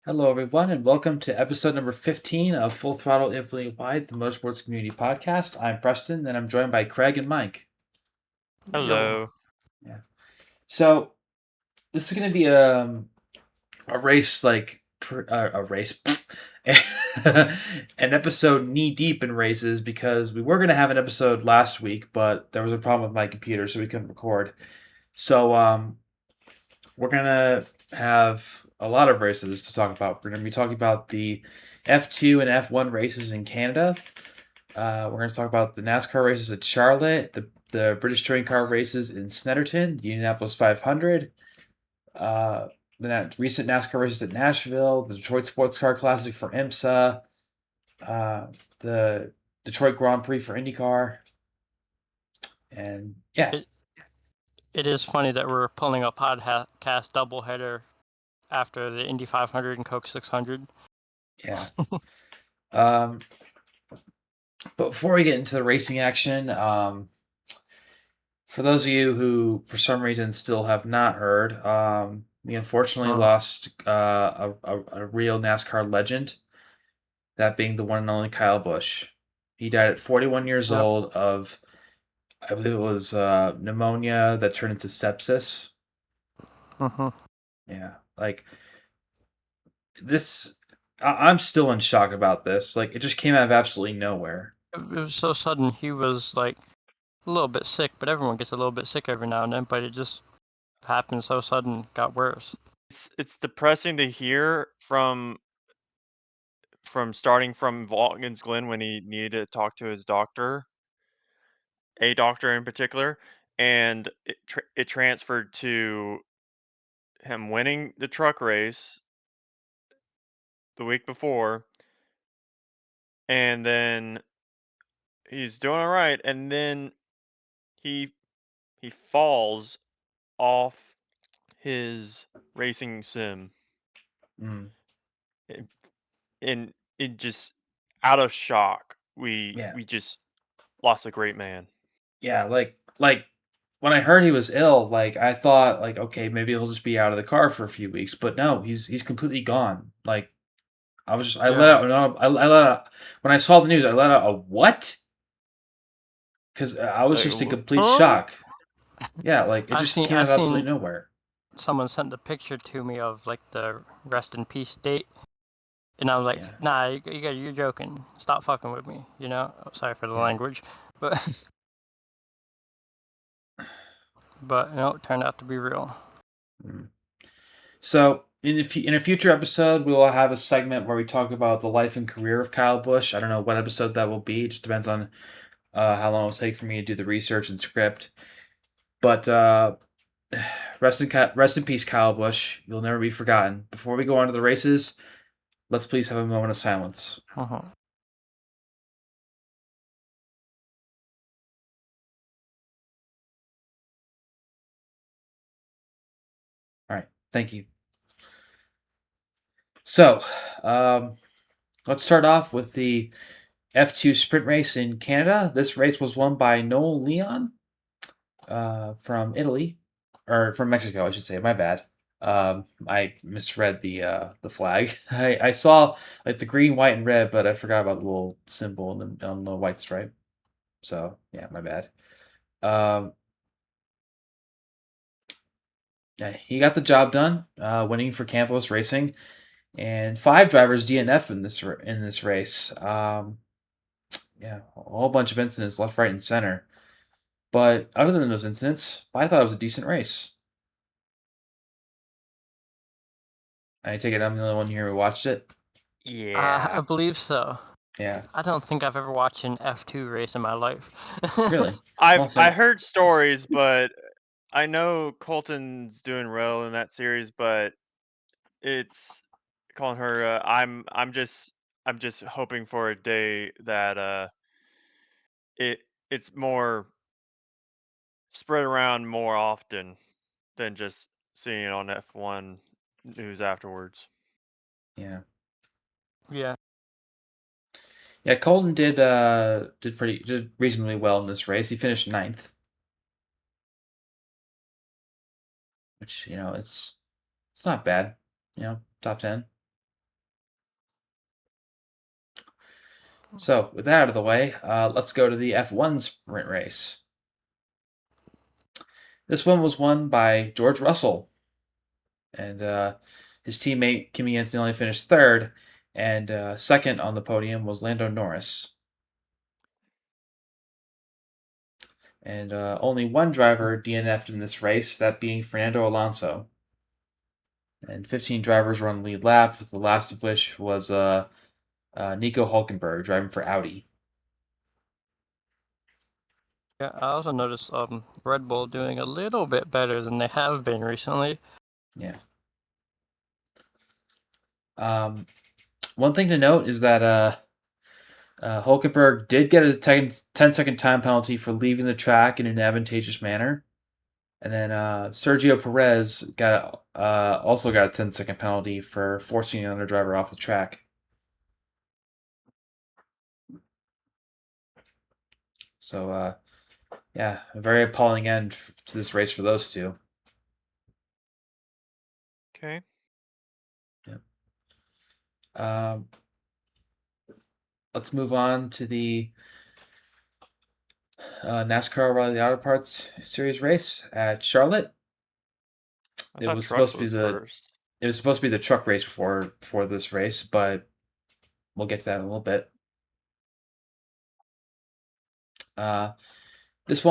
Hello, everyone, and welcome to episode number 15 of Full Throttle Infinitely Wide, the Motorsports Community Podcast. I'm Preston, and I'm joined by Craig and Mike. Yo. Hello. Yeah. So this is going to be a race, a race, an episode knee deep in races because we were going to have an episode last week, but there was a problem with my computer, so we couldn't record. So we're going to have a lot of races to talk about. We're going to be talking about the F2 and F1 races in Canada. We're going to talk about the NASCAR races at Charlotte, the British Touring Car races in Snetterton, the Indianapolis 500, the recent NASCAR races at Nashville, the Detroit Sports Car Classic for IMSA, the Detroit Grand Prix for IndyCar, and yeah. It is funny that we're pulling a podcast doubleheader after the Indy 500 and Coke 600. Yeah. But before we get into the racing action, for those of you who, for some reason, still have not heard, we unfortunately lost a real NASCAR legend, that being the one and only Kyle Busch. He died at 41 years old of, I believe it was pneumonia that turned into sepsis. Yeah, like this, I'm still in shock about this. Like, it just came out of absolutely nowhere. It was so sudden. He was like a little bit sick, but everyone gets a little bit sick every now and then. But it just happened so sudden, got worse. It's depressing to hear from starting from Watkins Glen when he needed to talk to his doctor, a doctor in particular, and it transferred to him winning the truck race the week before, and then he's doing all right, and then he falls off his racing sim. Mm. And it just out of shock. Yeah. We just lost a great man. Yeah, like when I heard he was ill, like I thought like okay, maybe he'll just be out of the car for a few weeks, but no, he's completely gone. Like I was just I let out I let out when I saw the news, I let out a what? Cuz I was Like, just in complete huh? shock. Yeah, like it just came out I've of absolutely seen nowhere. someone sent a picture to me of like the rest in peace date, and I was like, Yeah. nah, you're joking. Stop fucking with me. You know. Sorry for the Yeah. language, but no, it turned out to be real. Mm. So in a future episode, we will have a segment where we talk about the life and career of Kyle Busch. I don't know what episode that will be. It just depends on how long it will take for me to do the research and script. But rest in peace, Kyle Busch. You'll never be forgotten. Before we go on to the races, let's please have a moment of silence. All right, thank you. So, let's start off with the F2 sprint race in Canada. This race was won by Noel Leon from Italy, or from Mexico, I should say. My bad. I misread the flag. I saw like the green, white, and red, but I forgot about the little symbol on the white stripe. So yeah, my bad. Um, yeah, he got the job done, winning for Campos Racing, and 5 drivers DNF in this race. Yeah, a whole bunch of incidents left, right, and center. But other than those incidents, I thought it was a decent race. I take it I'm the only one here who watched it. Yeah. I believe so. Yeah. I don't think I've ever watched an F2 race in my life. Really? I heard stories, but I know Colton's doing well in that series, but it's calling her I'm just hoping for a day that it it's more spread around more often than just seeing it on F1 news afterwards. Yeah. Yeah. Yeah, Colton did reasonably well in this race. He finished 9th, which it's not bad. Top 10. So with that out of the way, let's go to the F1 sprint race. This one was won by George Russell, and his teammate Kimi Antonelli finished third, and second on the podium was Lando Norris. And only one driver DNF'd in this race, that being Fernando Alonso. And 15 drivers were on the lead lap, the last of which was Nico Hulkenberg driving for Audi. Yeah, I also noticed Red Bull doing a little bit better than they have been recently. Yeah. One thing to note is that Hulkenberg did get a 10-second time penalty for leaving the track in an advantageous manner. And then Sergio Perez also got a 10-second penalty for forcing another driver off the track. So, yeah, a very appalling end to this race for those two. Okay. Let's move on to the NASCAR Rally Auto Parts Series race at Charlotte. I thought trucks was first. It was supposed to be the truck race before this race, but we'll get to that in a little bit. This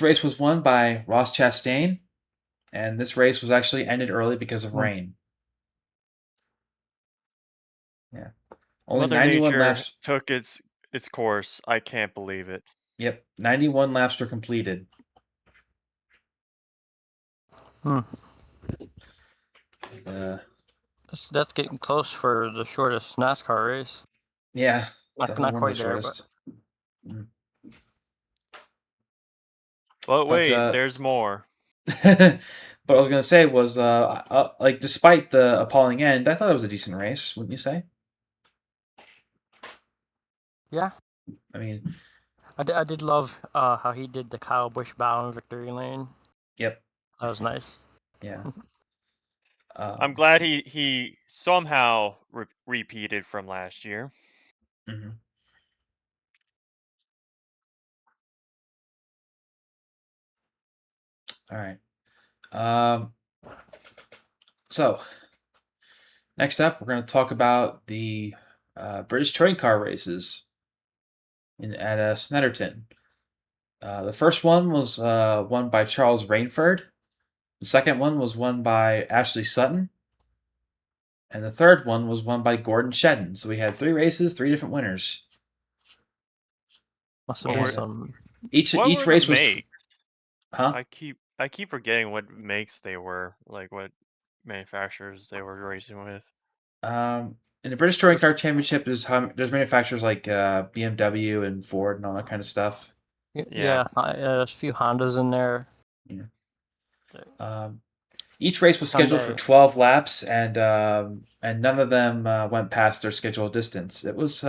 race was won by Ross Chastain, and this race was actually ended early because of rain. Yeah, only Mother 91 Nature laps took its course. I can't believe it. Yep, 91 laps were completed. That's getting close for the shortest NASCAR race. Yeah, not quite there, but. But wait, there's more. But I was gonna say was like despite the appalling end, I thought it was a decent race, wouldn't you say? Yeah. I mean, I did love how he did the Kyle Busch bow in victory lane. Yep. That was nice. Yeah. I'm glad he somehow repeated from last year. Mm-hmm. All right. So next up, we're going to talk about the British touring car races at Snetterton. The first one was won by Charles Rainford. The second one was won by Ashley Sutton. And the third one was won by Gordon Shedden. So we had 3 races, 3 different winners. Must have been some. Each race was. Huh? I keep forgetting what makes they were, like what manufacturers they were racing with. In the British Touring Car Championship, there's manufacturers like BMW and Ford and all that kind of stuff. Yeah, there's a few Hondas in there. Yeah. Each race was scheduled for 12 laps, and none of them went past their scheduled distance. It was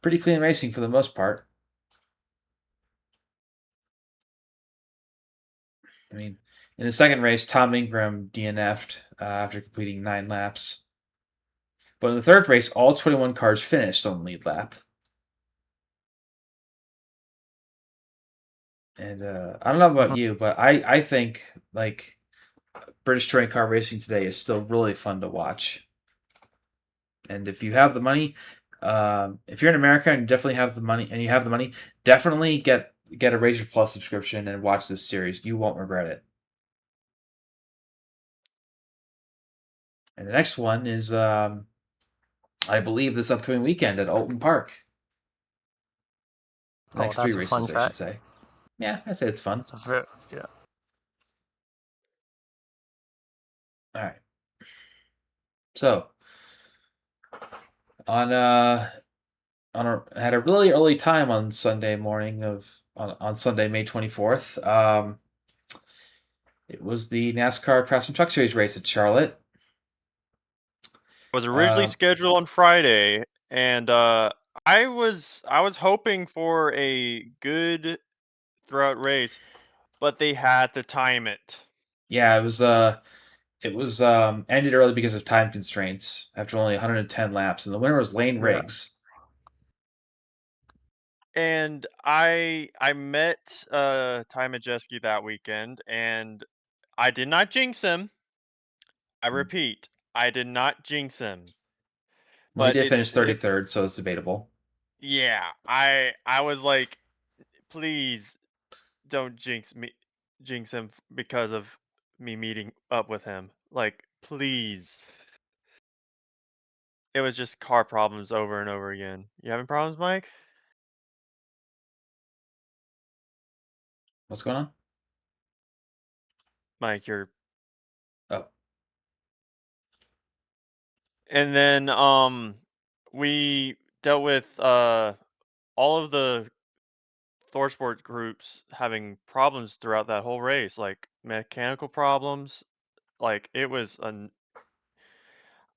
pretty clean racing for the most part. I mean, in the second race, Tom Ingram DNF'd after completing 9 laps. But in the third race, all 21 cars finished on the lead lap. And I don't know about you, but I think like British touring car racing today is still really fun to watch. And if you have the money, if you're in America and you definitely have the money, definitely get a Razor Plus subscription and watch this series. You won't regret it. And the next one is, I believe, this upcoming weekend at Alton Park. The next 3 races, I should say. Yeah, I say it's fun. Yeah. All right. So, had a really early time on Sunday morning on Sunday, May 24th. It was the NASCAR Craftsman Truck Series race at Charlotte. It was originally scheduled on Friday, and I was hoping for a good throughout race, but they had to time it. Yeah, it was ended early because of time constraints after only 110 laps, and the winner was Lane Riggs. And I met Ty Majeski that weekend, and I did not jinx him. I repeat, I did not jinx him. Well, he But did finish it's 33rd, so it's debatable. yeah. I was like, please don't jinx him because of me meeting up with him. Like, please. It was just car problems over and over again. You having problems, Mike? What's going on? Mike, you're. Oh, And then we dealt with all of the Thorsport groups having problems throughout that whole race, like mechanical problems. Like it was an.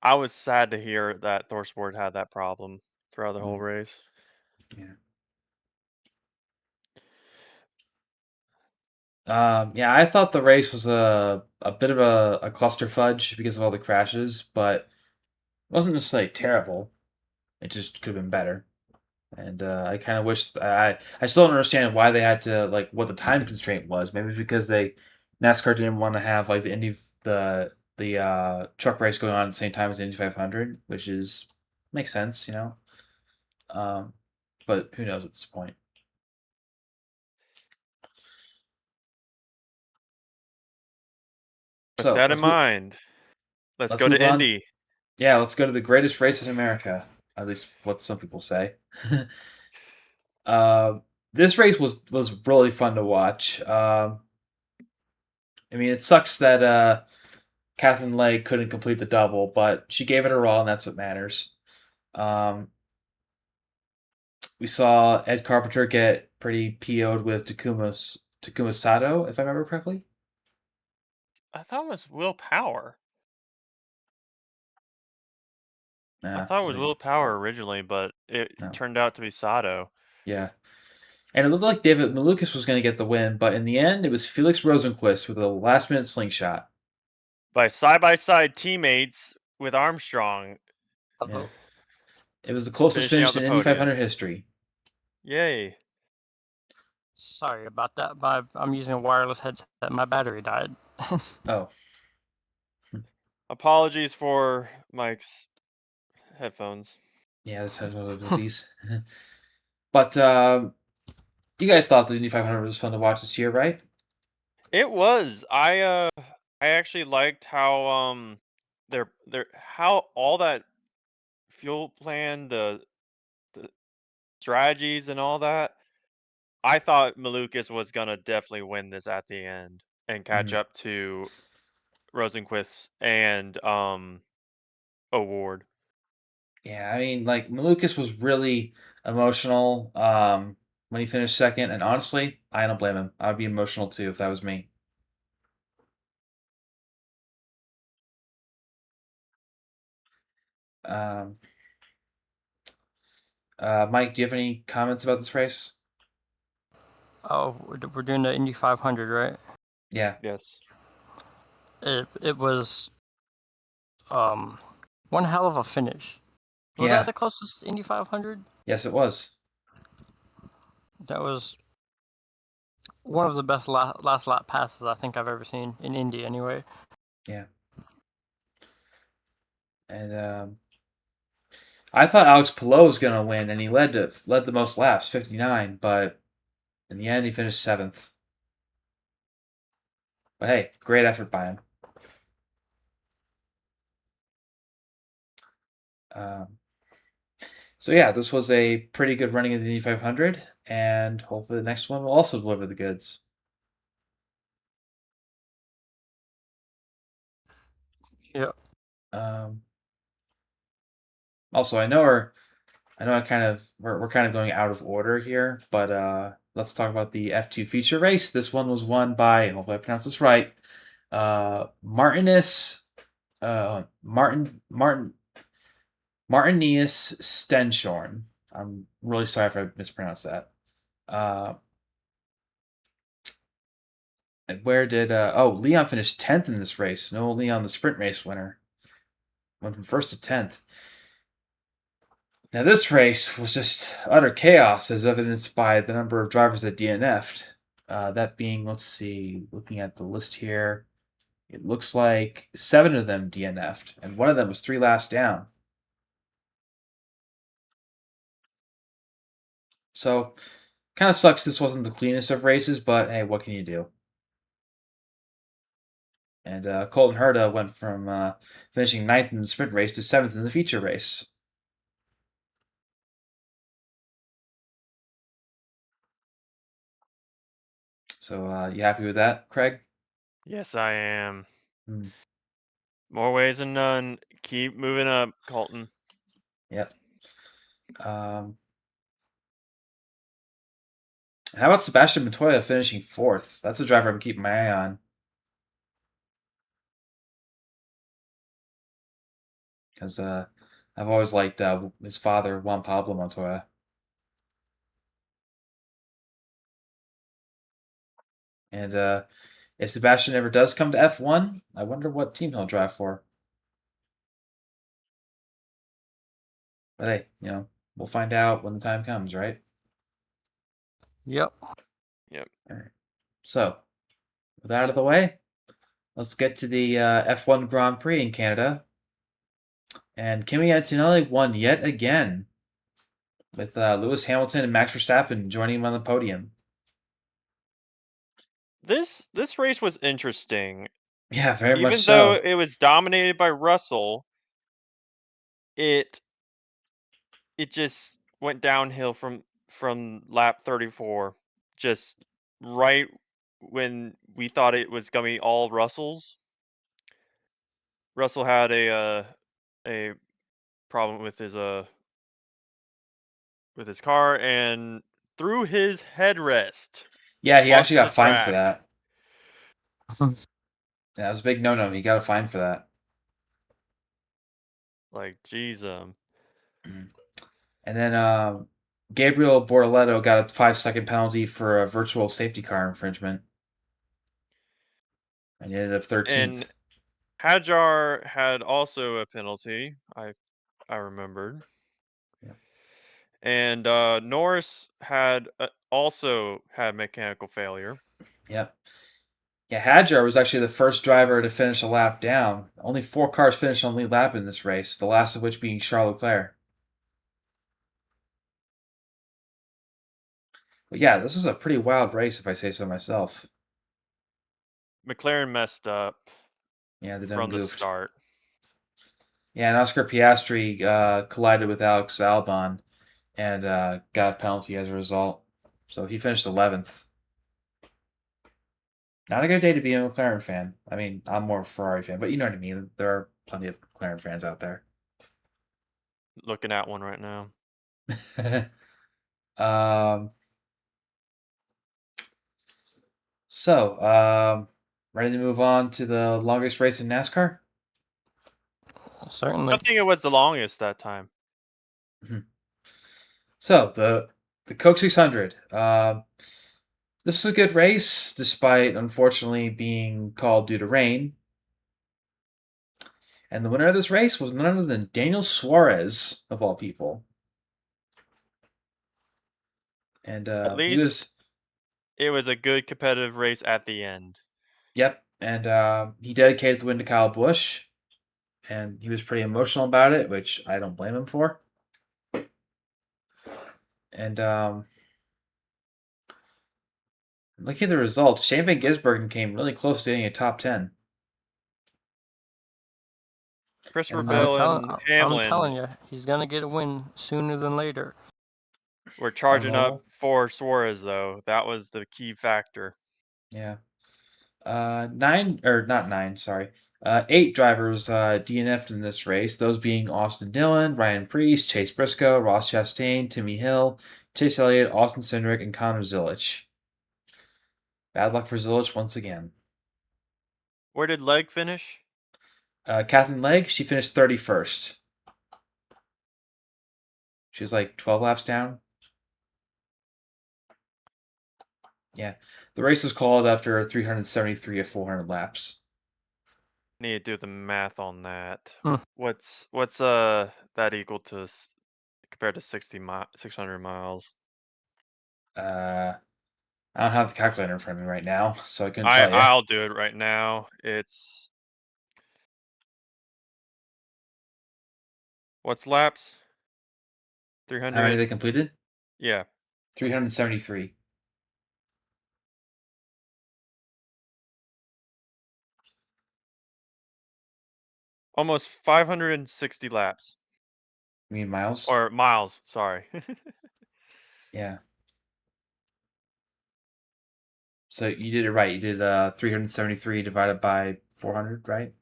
I was sad to hear that Thorsport had that problem throughout the whole race. yeah. Yeah, I thought the race was a bit of a cluster fudge because of all the crashes, but it wasn't necessarily terrible. It just could have been better. And I kind of wish I still don't understand why they had to like what the time constraint was. Maybe because NASCAR didn't want to have like the truck race going on at the same time as the Indy 500, which is makes sense, you know. Um, but who knows at this point? With So that in mind, let's let's go to move on. Indy. Yeah, let's go to the greatest race in America. At least what some people say. uh, this race was really fun to watch. I mean, it sucks that Catherine Legg couldn't complete the double, but she gave it her all, and that's what matters. Um, we saw Ed Carpenter get pretty PO'd with Takuma Sato, if I remember correctly. I thought it was Will Power. I Nah, thought it I was think Will Power originally, but it no. turned out to be Sato. Yeah, and it looked like David Malukas was going to get the win, but in the end, it was Felix Rosenquist with a last-minute slingshot. By side teammates with Armstrong Yeah, Oh, it was the closest finishing finish out the in Indy 500 podium. history. Yay. sorry about that. I'm using a wireless headset. My battery died. Oh, Apologies for Mike's headphones. yeah, that's technical difficulties. But you guys thought the Indy 500 was fun to watch this year, right? It was. I actually liked how their how all that fuel plan, the strategies and all that. I thought Malukas was gonna definitely win this at the end and catch Mhm. up to Rosenquist and Award. Yeah, I mean, like Malukas was really emotional when he finished second, and honestly, I don't blame him. I'd be emotional too if that was me. Um, Mike, do you have any comments about this race? Oh, we're doing the Indy 500, right? Yeah, Yes. It was one hell of a finish. Was that yeah, the closest Indy 500? yes, it was. That was one of the best last lap passes I think I've ever seen in Indy, anyway. Yeah, and I thought Alex Palou was gonna win, and he led the most laps, 59, but in the end, he finished seventh. But hey, great effort by him. Um, so yeah, this was a pretty good running of the Indy 500, and hopefully the next one will also deliver the goods. Yeah. Um, also, I know we're kind of going out of order here, but let's talk about the F2 feature race. This one was won by, and hopefully I pronounce this right, Martinus Martinius Stenshorn. I'm really sorry if I mispronounced that. Uh, and where did Leon finished 10th in this race? No, Leon, the sprint race winner, went from first to 10th. Now, this race was just utter chaos, as evidenced by the number of drivers that DNF'd. That being, let's see, looking at the list here, it looks like 7 of them DNF'd, and one of them was 3 laps down. So, kind of sucks this wasn't the cleanest of races, but hey, what can you do? And Colton Herta went from finishing 9th in the sprint race to 7th in the feature race. So, you happy with that, Craig? Yes, I am. Hmm. More ways than none. Keep moving up, Colton. Yep. How about Sebastian Montoya finishing 4th? That's a driver I'm keeping my eye on. Because I've always liked his father, Juan Pablo Montoya. And if Sebastian ever does come to F1, I wonder what team he'll drive for. But hey, we'll find out when the time comes, right? Yep. Yep. All right. So, with that out of the way, let's get to the F1 Grand Prix in Canada. And Kimi Antonelli won yet again, with Lewis Hamilton and Max Verstappen joining him on the podium. This race was interesting. Yeah, very much Even though so. it was dominated by Russell, it just went downhill from lap 34. Just right when we thought it was gonna be all Russell's. Russell had a problem with his car and threw his headrest Yeah, he actually onto the got fined for track. that. Yeah, it was a big no-no. He got a fine for that. Like, jeez, And then Gabriel Bortoleto got a 5-second penalty for a virtual safety car infringement. And he ended up 13th. And Hadjar had also a penalty. I remembered. Yeah. And Norris had also had mechanical failure. Yep. Yeah, Hadjar was actually the first driver to finish a lap down. Only 4 cars finished on lead lap in this race, the last of which being Charles Leclerc. But yeah, this was a pretty wild race, if I say so myself. McLaren messed up Yeah, they done from the goofed. start. Yeah, and Oscar Piastri collided with Alex Albon and got a penalty as a result. So he finished 11th. Not a good day to be a McLaren fan. I mean, I'm more a Ferrari fan, but you know what I mean. There are plenty of McLaren fans out there. Looking at one right now. um, so, ready to move on to the longest race in NASCAR? Certainly. I think it was the longest that time. So, the Coke 600. This was a good race, despite unfortunately being called due to rain. And the winner of this race was none other than Daniel Suarez, of all people. And At he least was, it was a good competitive race at the end. yep, and he dedicated the win to Kyle Busch, and he was pretty emotional about it, which I don't blame him for. And looking at the results, Shane Van Gisbergen came really close to getting a top 10. Christopher And, Bell and I'm Hamlin telling you, he's gonna get a win sooner than later. were charging up Normal. for Suarez, though. That was the key factor. Yeah. 8 drivers DNF'd in this race, those being Austin Dillon, Ryan Preece, Chase Briscoe, Ross Chastain, Timmy Hill, Chase Elliott, Austin Cindric, and Connor Zilich. Bad luck for Zilich once again. Where did Leg finish? Kathleen Legg, she finished 31st. She was like 12 laps down. Yeah. The race was called after 373 of 400 laps. Need to do the math on that. Hmm. What's that equal to compared to 600 miles? I don't have the calculator in front of me right now, so I couldn't tell you. I'll do it right now. It's what's laps? How many 300. they completed? Yeah, 373. almost 560 laps You mean miles? or miles. Sorry. Yeah. So you did it right. You did 373 divided by 400, right?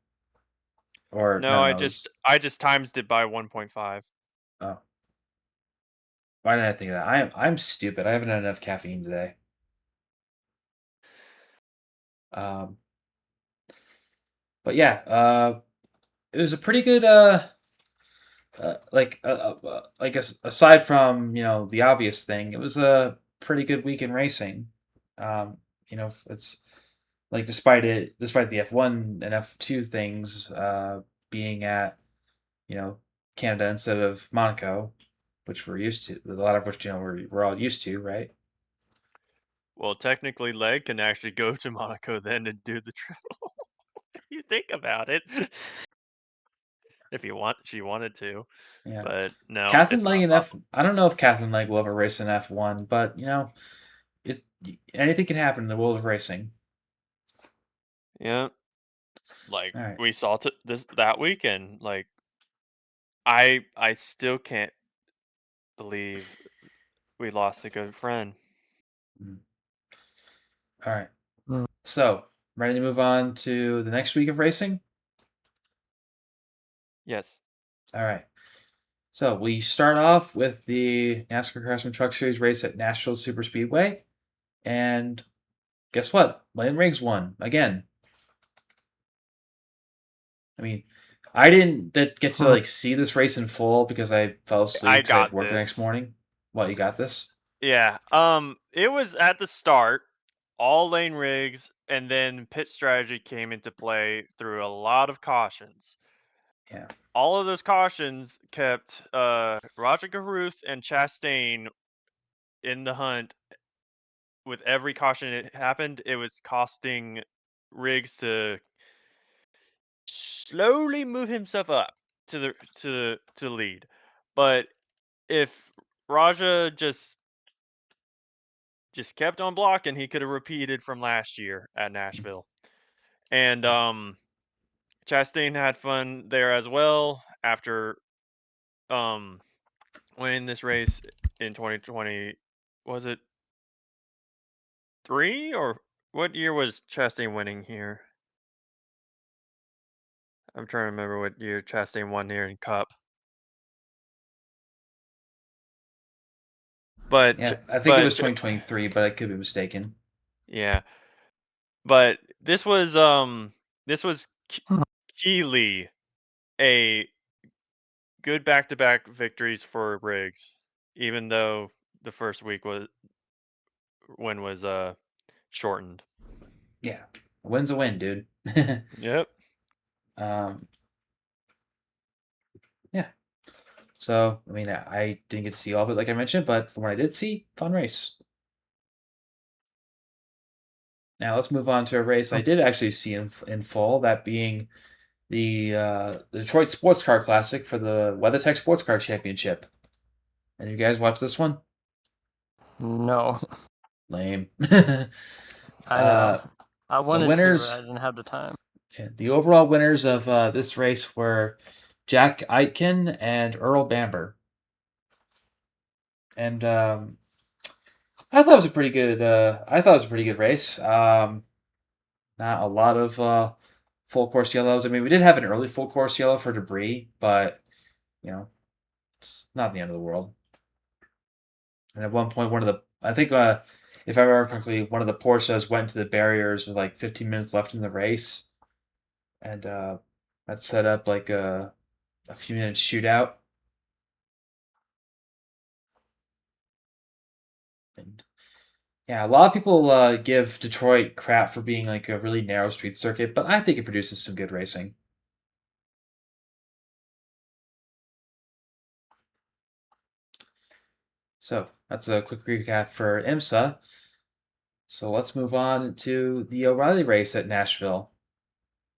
Or No, no, I it was. just times it by 1.5. Oh, why did I think of that? I'm stupid. I haven't had enough caffeine today. Um, but yeah, it was a pretty good aside from the obvious thing, it was a pretty good week in racing. It's like despite the F1 and F2 things being at Canada instead of Monaco, which we're used to, a lot of which we're all used to, right? Well, technically, Leg can actually go to Monaco then and do the triple. If you think about it, if she wanted to, Yeah, but no, Catherine it's Legg not in F. possible. I don't know if Catherine Legg will ever race in F1, but it, anything can happen in the world of racing. Yeah, like All right. we saw that weekend. Like I still can't believe we lost a good friend. Mhm. All right. Mm. So, ready to move on to the next week of racing? Yes. All right. So, we start off with the NASCAR Craftsman Truck Series race at Nashville Superspeedway. And guess what? Lane Riggs won again. I mean, I didn't get to see this race in full because I fell asleep I because I had got work the next this. morning. What, you got this? Yeah. It was at the start, all lane rigs, and then pit strategy came into play through a lot of cautions. Yeah. All of those cautions kept Roger Garuth and Chastain in the hunt. With every caution it happened, it was costing Riggs to slowly move himself up to lead. But if Raja just kept on blocking, he could have repeated from last year at Nashville. And Chastain had fun there as well after winning this race in 2020. Was it 3 or what year was Chastain winning here? I'm trying to remember what year Chastain won here in Cup. But Yeah, I think it but was 2023, but I could be mistaken. yeah, but this was Hmm. Keely a good back-to-back victories for Riggs, even though the first week was shortened. Yeah. A win's a win, dude. Yep. um, yeah. So, I mean, I didn't get to see all of it, like I mentioned, but from what I did see, fun race. Now, let's move on to a race I did actually see in full, that being the Detroit Sports Car Classic for the WeatherTech Sports Car Championship. And you guys watch this one? No, Lame. I know. uh, I the wanted to, but I winners, didn't have the time. the overall winners of this race were Jack Aitken and Earl Bamber. And I thought it was a pretty good. I thought it was a pretty good race. Not a lot of full course yellows. I mean, we did have an early full course yellow for debris, but it's not the end of the world. And at one point, I think, if I remember correctly, one of the Porsches went to the barriers with like 15 minutes left in the race, and that set up like a few minutes shootout. And yeah, a lot of people give Detroit crap for being like a really narrow street circuit, but I think it produces some good racing. So that's a quick recap for IMSA. So let's move on to the O'Reilly race at Nashville.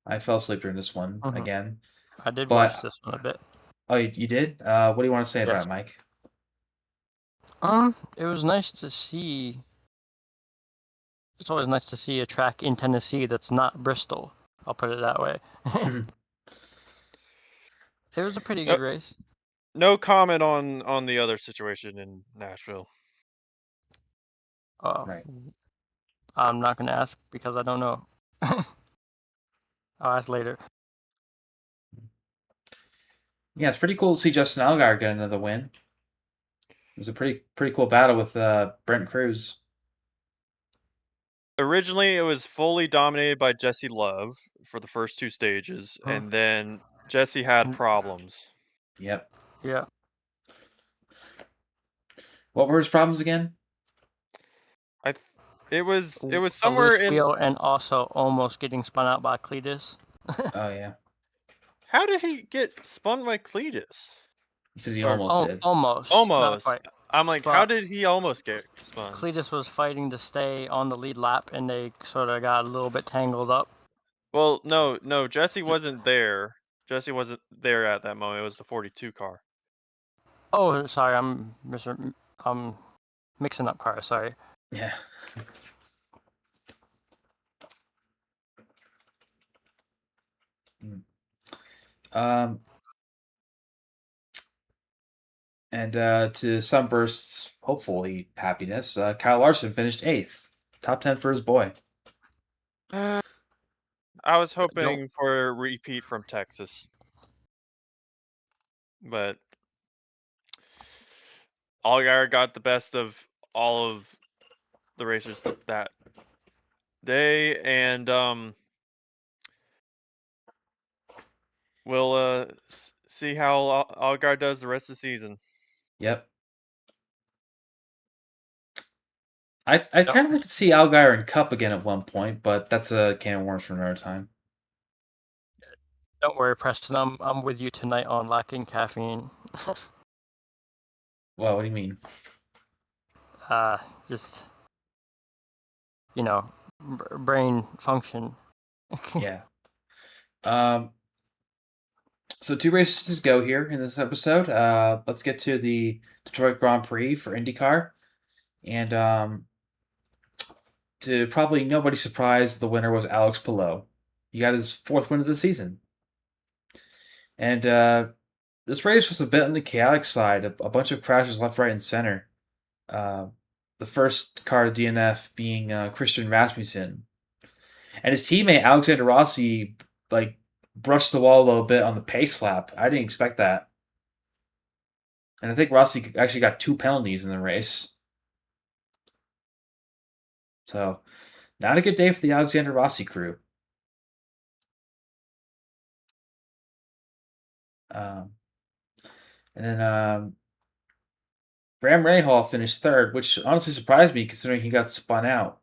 I fell asleep during this one Mhm. again. I did watch But this one a bit. oh, you did? What do you want to say about Yes. it, Mike? It was nice to see. It's always nice to see a track in Tennessee that's not Bristol. I'll put it that way. It was a pretty No, good race. no comment on the other situation in Nashville. Right. I'm not gonna ask because I don't know. I'll ask later. Yeah, it's pretty cool to see Justin Allgaier get another win. It was a pretty cool battle with Brent Cruz. Originally, it was fully dominated by Jesse Love for the first 2 stages, Huh. and then Jesse had And- problems. Yep. Yeah. What were his problems again? It was A somewhere loose in. wheel and also almost getting spun out by Cletus. Oh yeah, How did he get spun by Cletus? he said he Or almost did. almost. Not Almost. quite. I'm like, how But did he almost get spun? Cletus was fighting to stay on the lead lap, and they sort of got a little bit tangled up. Well, no, Jesse wasn't there. Jesse wasn't there at that moment. It was the 42 car. Oh, sorry, I'm mixing up cars. Sorry. Yeah. Um, and to Sunburst's hopefully happiness, Kyle Larson finished 8th, top 10 for his boy. I was hoping for a repeat from Texas, but Allgaier got the best of all of the racers that day, and we'll see how Allgaier does the rest of the season. Yep. I'd kind of like to see Allgaier in Cup again at one point, but that's a can of worms for another time. Don't worry, Preston. I'm with you tonight on lacking caffeine. Well, what do you mean? Just brain function. Yeah. So 2 races to go here in this episode. Let's get to the Detroit Grand Prix for IndyCar. And to probably nobody's surprise, the winner was Alex Palou. He got his 4th win of the season. And this race was a bit on the chaotic side. A bunch of crashes left, right, and center. The first car to DNF being Christian Rasmussen. And his teammate, Alexander Rossi, brushed the wall a little bit on the pace lap. I didn't expect that. And I think Rossi actually got 2 penalties in the race. So, not a good day for the Alexander Rossi crew. And then Graham Rahal finished 3rd, which honestly surprised me considering he got spun out.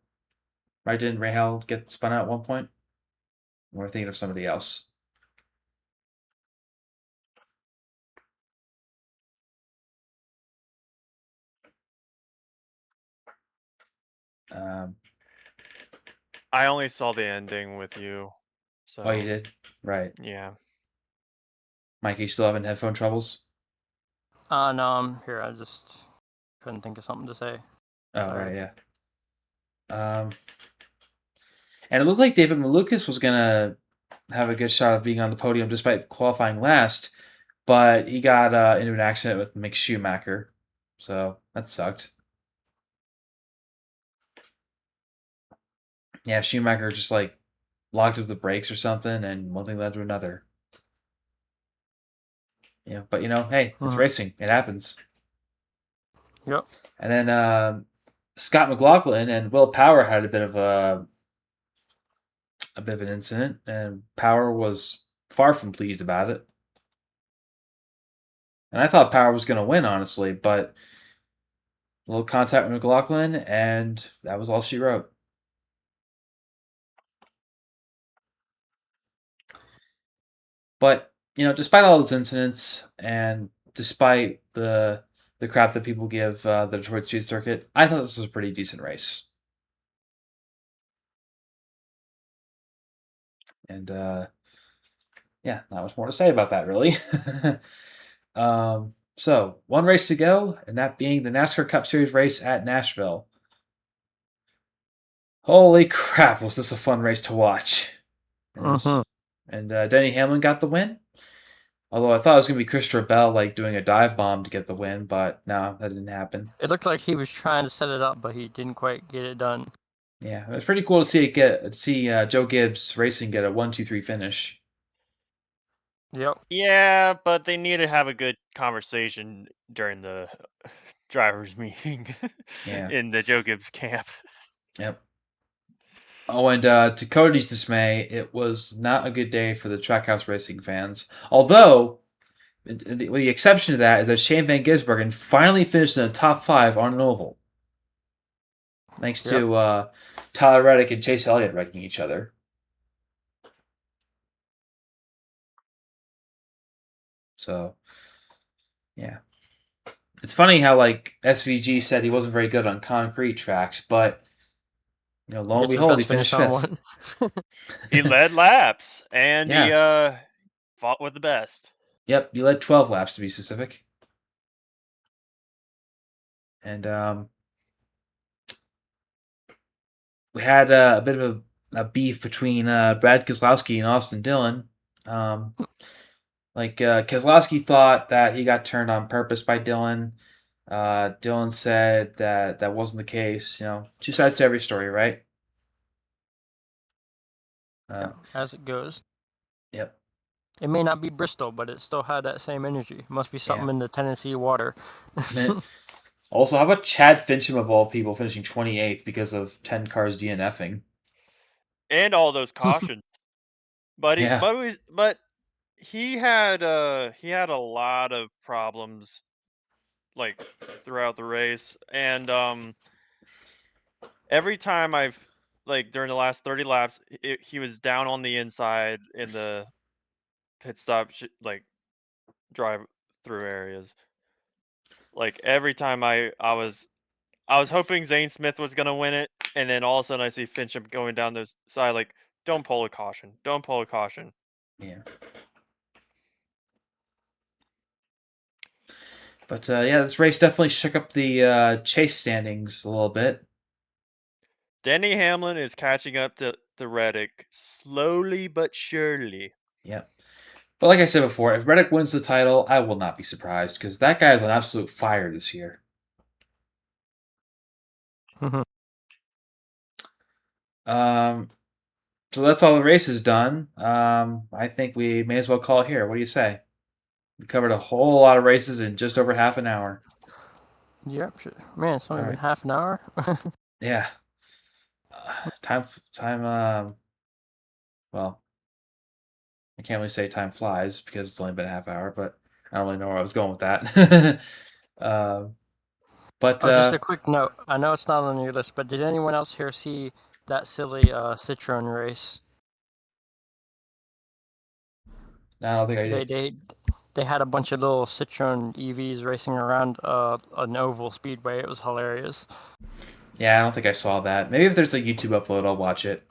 Right? Didn't Rahal get spun out at one point? Or am I thinking of somebody else? I only saw the ending with you. So. Oh, you did? Right. Yeah. Mike, you still having headphone troubles? No, I'm here. I just couldn't think of something to say. Oh, Sorry. right, yeah. And it looked like David Malukas was going to have a good shot of being on the podium despite qualifying last, but he got into an accident with Mick Schumacher. So that sucked. Yeah, Schumacher just locked up the brakes or something, and one thing led to another. Yeah, but hey, it's racing. It happens. Yep. And then Scott McLaughlin and Will Power had a bit of an incident, and Power was far from pleased about it. And I thought Power was going to win, honestly, but a little contact with McLaughlin, and that was all she wrote. But despite all those incidents, and despite the the crap that people give the Detroit Street Circuit. I thought this was a pretty decent race. And yeah, not much more to say about that, really. So, one race to go, and that being the NASCAR Cup Series race at Nashville. Holy crap, was this a fun race to watch. And Denny Hamlin got the win. Although I thought it was going to be Christopher Bell doing a dive bomb to get the win, but no, that didn't happen. It looked like he was trying to set it up, but he didn't quite get it done. Yeah, it was pretty cool to see Joe Gibbs Racing get a 1-2-3 finish. Yep. Yeah, but they need to have a good conversation during the drivers' meeting in the Joe Gibbs camp. Yep. Oh, and to Cody's dismay, it was not a good day for the Trackhouse Racing fans. Although, the exception to that is that Shane Van Gisbergen finally finished in the top 5 on an oval. Thanks to Tyler Reddick and Chase Elliott wrecking each other. So, yeah. It's funny how SVG said he wasn't very good on concrete tracks, but lo and behold, he finished 5th. He led laps, and he fought with the best. Yep, he led 12 laps to be specific. And we had a bit of a beef between Brad Keselowski and Austin Dillon. Keselowski thought that he got turned on purpose by Dillon. Dillon said that wasn't the case. Two sides to every story, right? As it goes. Yep. It may not be Bristol, but it still had that same energy. Must be something in the Tennessee water. Also, how about Chad Fincham of all people finishing 28th because of 10 cars DNFing? And all those cautions. But he had a lot of problems throughout the race, and every time during the last 30 laps, he was down on the inside in the pit stop drive through areas. Every time I was hoping Zane Smith was gonna win it, and then all of a sudden I see Fincham going down the side don't pull a caution. Don't pull a caution. Yeah. But this race definitely shook up the chase standings a little bit. Denny Hamlin is catching up to Reddick slowly but surely. Yep. But like I said before, if Reddick wins the title, I will not be surprised because that guy is on absolute fire this year. So that's all the races done. I think we may as well call it here. What do you say? We covered a whole lot of races in just over half an hour. Yep. Man, it's only been half an hour. Yeah. Time. Well, I can't really say time flies because it's only been a half hour, but I don't really know where I was going with that. But just a quick note. I know it's not on your list, but did anyone else here see that silly Citroen race? No, I don't think I did. They had a bunch of little Citroen EVs racing around an oval speedway. It was hilarious. Yeah, I don't think I saw that. Maybe if there's a YouTube upload, I'll watch it.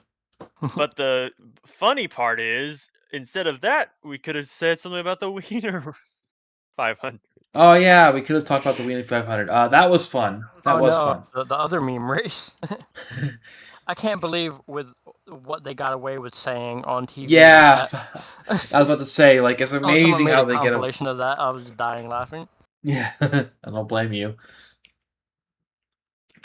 But the funny part is, instead of that, we could have said something about the Wiener 500. Oh yeah, we could have talked about the Wiener 500. That was fun. That was fun. The other meme race. I can't believe with what they got away with saying on TV. Yeah, I was about to say, it's amazing how they get a compilation of that. I was dying laughing. Yeah, I don't blame you.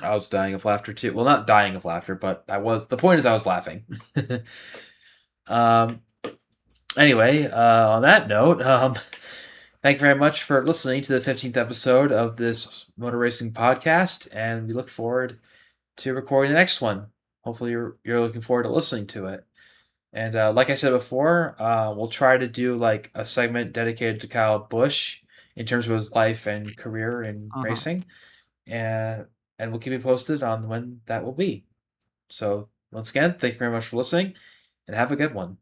I was dying of laughter too. Well, not dying of laughter, but I was. The point is, I was laughing. Anyway, on that note, thank you very much for listening to the 15th episode of this motor racing podcast, and we look forward to recording the next one. Hopefully, you're looking forward to listening to it. And like I said before, we'll try to do a segment dedicated to Kyle Busch in terms of his life and career in racing, and we'll keep you posted on when that will be. So once again, thank you very much for listening, and have a good one.